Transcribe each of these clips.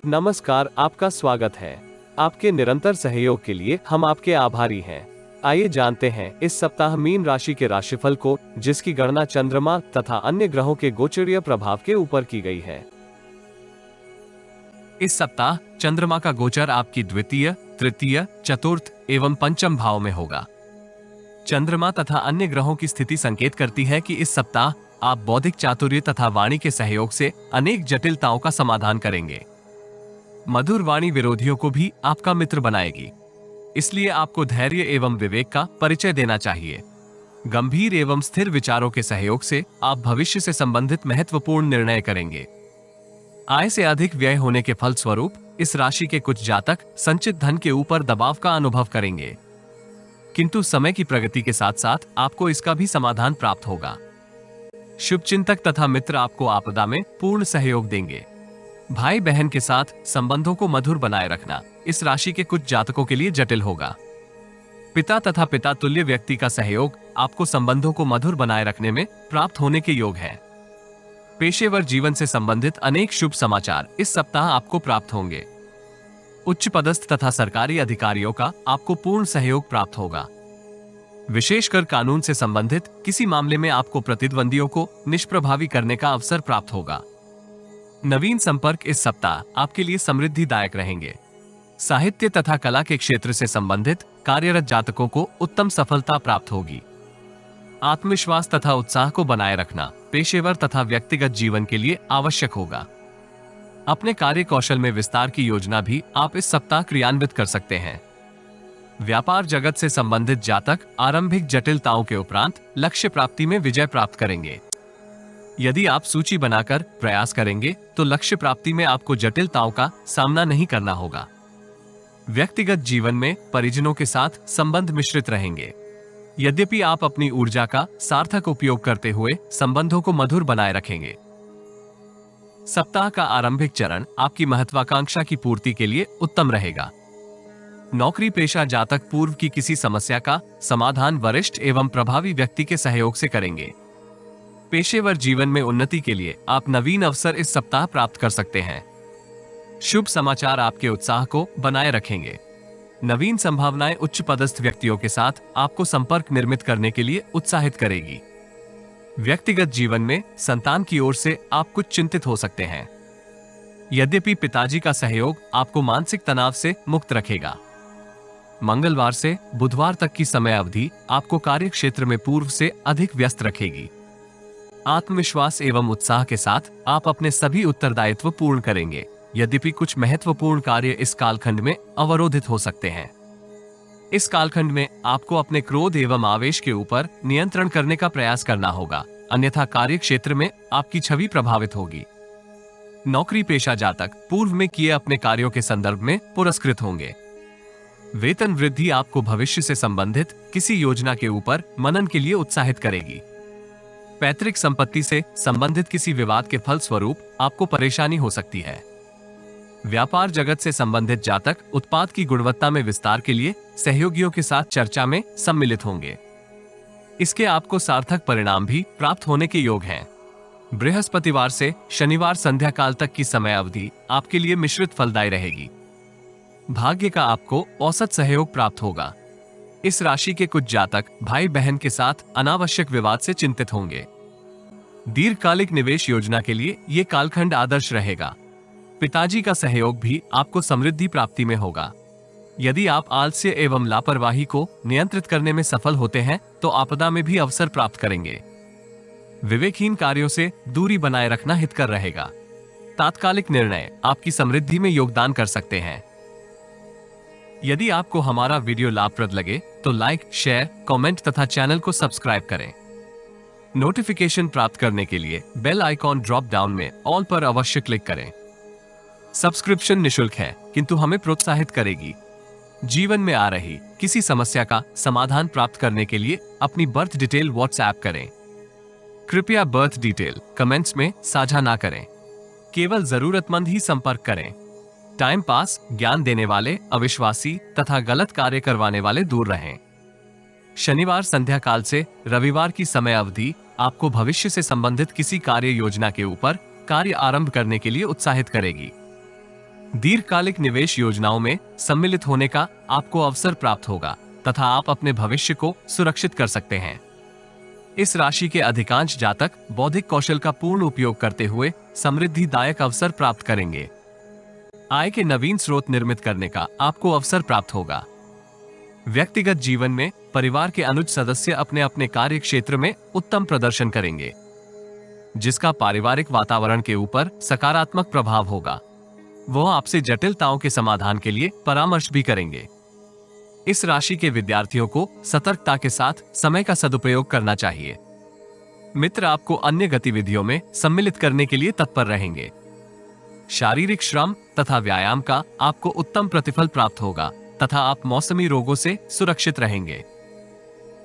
नमस्कार, आपका स्वागत है। आपके निरंतर सहयोग के लिए हम आपके आभारी हैं। आइए जानते हैं इस सप्ताह मीन राशि के राशिफल को, जिसकी गणना चंद्रमा तथा अन्य ग्रहों के गोचरीय प्रभाव के ऊपर की गई है। इस सप्ताह चंद्रमा का गोचर आपकी द्वितीय, तृतीय, चतुर्थ एवं पंचम भाव में होगा। चंद्रमा तथा अन्य ग्रहों की स्थिति संकेत करती है कि इस सप्ताह आप बौद्धिक चातुर्य तथा वाणी के सहयोग से अनेक जटिलताओं का समाधान करेंगे। मधुर वाणी विरोधियों को भी आपका मित्र बनाएगी, इसलिए आपको धैर्य एवं विवेक का परिचय देना चाहिए। गंभीर एवं स्थिर विचारों के सहयोग से आप भविष्य से संबंधित महत्वपूर्ण निर्णय करेंगे। आय से अधिक व्यय होने के फलस्वरूप इस राशि के कुछ जातक संचित धन के ऊपर दबाव का अनुभव करेंगे, किंतु समय की प्रगति के साथ साथ आपको इसका भी समाधान प्राप्त होगा। शुभचिंतक तथा मित्र आपको आपदा में पूर्ण सहयोग देंगे। भाई बहन के साथ संबंधों को मधुर बनाए रखना इस राशि के कुछ जातकों के लिए जटिल होगा। पिता तथा पिता तुल्य व्यक्ति का सहयोग आपको संबंधों को मधुर बनाए रखने में प्राप्त होने के योग है। पेशेवर जीवन से संबंधित अनेक शुभ समाचार इस सप्ताह आपको प्राप्त होंगे। उच्च पदस्थ तथा सरकारी अधिकारियों का आपको पूर्ण सहयोग प्राप्त होगा। विशेषकर कानून से संबंधित किसी मामले में आपको प्रतिद्वंदियों को निष्प्रभावी करने का अवसर प्राप्त होगा। नवीन संपर्क इस सप्ताह आपके लिए समृद्धिदायक रहेंगे। साहित्य तथा कला के क्षेत्र से संबंधित कार्यरत जातकों को उत्तम सफलता प्राप्त होगी। आत्मविश्वास तथा उत्साह को बनाए रखना पेशेवर तथा व्यक्तिगत जीवन के लिए आवश्यक होगा। अपने कार्य कौशल में विस्तार की योजना भी आप इस सप्ताह क्रियान्वित कर सकते हैं। व्यापार जगत से संबंधित जातक आरंभिक जटिलताओं के उपरांत लक्ष्य प्राप्ति में विजय प्राप्त करेंगे। यदि आप सूची बनाकर प्रयास करेंगे तो लक्ष्य प्राप्ति में आपको जटिलताओं का सामना नहीं करना होगा। व्यक्तिगत जीवन में परिजनों के साथ संबंध मिश्रित रहेंगे। यद्यपि आप अपनी ऊर्जा का सार्थक उपयोग करते हुए संबंधों को मधुर बनाए रखेंगे। सप्ताह का आरंभिक चरण आपकी महत्वाकांक्षा की पूर्ति के लिए उत्तम रहेगा। नौकरी पेशा जातक पूर्व की किसी समस्या का समाधान वरिष्ठ एवं प्रभावी व्यक्ति के सहयोग से करेंगे। पेशेवर जीवन में उन्नति के लिए आप नवीन अवसर इस सप्ताह प्राप्त कर सकते हैं। शुभ समाचार आपके उत्साह को बनाए रखेंगे। नवीन संभावनाएं उच्च पदस्थ व्यक्तियों के साथ आपको संपर्क निर्मित करने के लिए उत्साहित करेगी। व्यक्तिगत जीवन में संतान की ओर से आप कुछ चिंतित हो सकते हैं। यद्यपि पिताजी का सहयोग आपको मानसिक तनाव से मुक्त रखेगा। मंगलवार से बुधवार तक की समय अवधि आपको कार्य क्षेत्र में पूर्व से अधिक व्यस्त रखेगी। आत्मविश्वास एवं उत्साह के साथ आप अपने सभी उत्तरदायित्व पूर्ण करेंगे। यद्यपि कुछ महत्वपूर्ण कार्य इस कालखंड में अवरोधित हो सकते हैं। इस कालखंड में आपको अपने क्रोध एवं आवेश के ऊपर नियंत्रण करने का प्रयास करना होगा, अन्यथा कार्य क्षेत्र में आपकी छवि प्रभावित होगी। नौकरी पेशा जातक पूर्व में किए अपने कार्यों के संदर्भ में पुरस्कृत होंगे। वेतन वृद्धि आपको भविष्य से संबंधित किसी योजना के ऊपर मनन के लिए उत्साहित करेगी। पैतृक संपत्ति से संबंधित किसी विवाद के फलस्वरूप आपको परेशानी हो सकती है। व्यापार जगत से संबंधित जातक उत्पाद की गुणवत्ता में विस्तार के लिए सहयोगियों के साथ चर्चा में सम्मिलित होंगे। इसके आपको सार्थक परिणाम भी प्राप्त होने के योग हैं। बृहस्पतिवार से शनिवार संध्या काल तक की समय अवधि आपके लिए मिश्रित फलदायी रहेगी। भाग्य का आपको औसत सहयोग प्राप्त होगा। इस राशि के कुछ जातक भाई बहन के साथ अनावश्यक विवाद से चिंतित होंगे। दीर्घकालिक निवेश योजना के लिए ये कालखंड आदर्श रहेगा। पिताजी का सहयोग भी आपको समृद्धि प्राप्ति में होगा। यदि आप आलस्य एवं लापरवाही को नियंत्रित करने में सफल होते हैं तो आपदा में भी अवसर प्राप्त करेंगे। विवेकहीन कार्यों से दूरी बनाए रखना हितकर रहेगा। तात्कालिक निर्णय आपकी समृद्धि में योगदान कर सकते हैं। यदि आपको हमारा वीडियो लाभप्रद लगे तो लाइक, शेयर, कमेंट तथा चैनल को सब्सक्राइब करें। नोटिफिकेशन प्राप्त करने के लिए बेल आइकॉन ड्रॉप डाउन में ऑल पर अवश्य क्लिक करें। सब्सक्रिप्शन निशुल्क है, किंतु हमें प्रोत्साहित करेगी। जीवन में आ रही किसी समस्या का समाधान प्राप्त करने के लिए अपनी बर्थ डिटेल व्हाट्सएप करें। कृपया बर्थ डिटेल कमेंट्स में साझा ना करें। केवल जरूरतमंद ही संपर्क करें। टाइम पास, ज्ञान देने वाले, अविश्वासी तथा गलत कार्य करवाने वाले दूर रहें। शनिवार संध्या काल से रविवार की समय अवधि आपको भविष्य से संबंधित किसी कार्य योजना के ऊपर कार्य आरंभ करने के लिए उत्साहित करेगी। दीर्घकालिक निवेश योजनाओं में सम्मिलित होने का आपको अवसर प्राप्त होगा तथा आप अपने भविष्य को सुरक्षित कर सकते हैं। इस राशि के अधिकांश जातक बौद्धिक कौशल का पूर्ण उपयोग करते हुए समृद्धिदायक अवसर प्राप्त करेंगे। आय के नवीन स्रोत निर्मित करने का आपको अवसर प्राप्त होगा। व्यक्तिगत जीवन में परिवार के अनुज सदस्य अपने अपने कार्य क्षेत्र में उत्तम प्रदर्शन करेंगे, जिसका पारिवारिक वातावरण के ऊपर सकारात्मक प्रभाव होगा। वह आपसे जटिलताओं के समाधान के लिए परामर्श भी करेंगे। इस राशि के विद्यार्थियों को सतर्कता के साथ समय का सदुपयोग करना चाहिए। मित्र आपको अन्य गतिविधियों में सम्मिलित करने के लिए तत्पर रहेंगे। शारीरिक श्रम तथा व्यायाम का आपको उत्तम प्रतिफल प्राप्त होगा तथा आप मौसमी रोगों से सुरक्षित रहेंगे।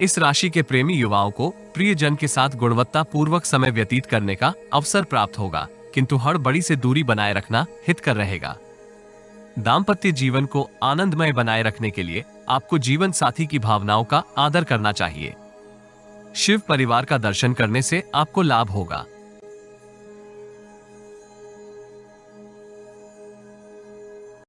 इस राशि के प्रेमी युवाओं को प्रियजन के साथ गुणवत्ता पूर्वक समय व्यतीत करने का अवसर प्राप्त होगा, किंतु हड़बड़ी से दूरी बनाए रखना हितकर रहेगा। दाम्पत्य जीवन को आनंदमय बनाए रखने के लिए आपको जीवन साथी की भावनाओं का आदर करना चाहिए। शिव परिवार का दर्शन करने से आपको लाभ होगा।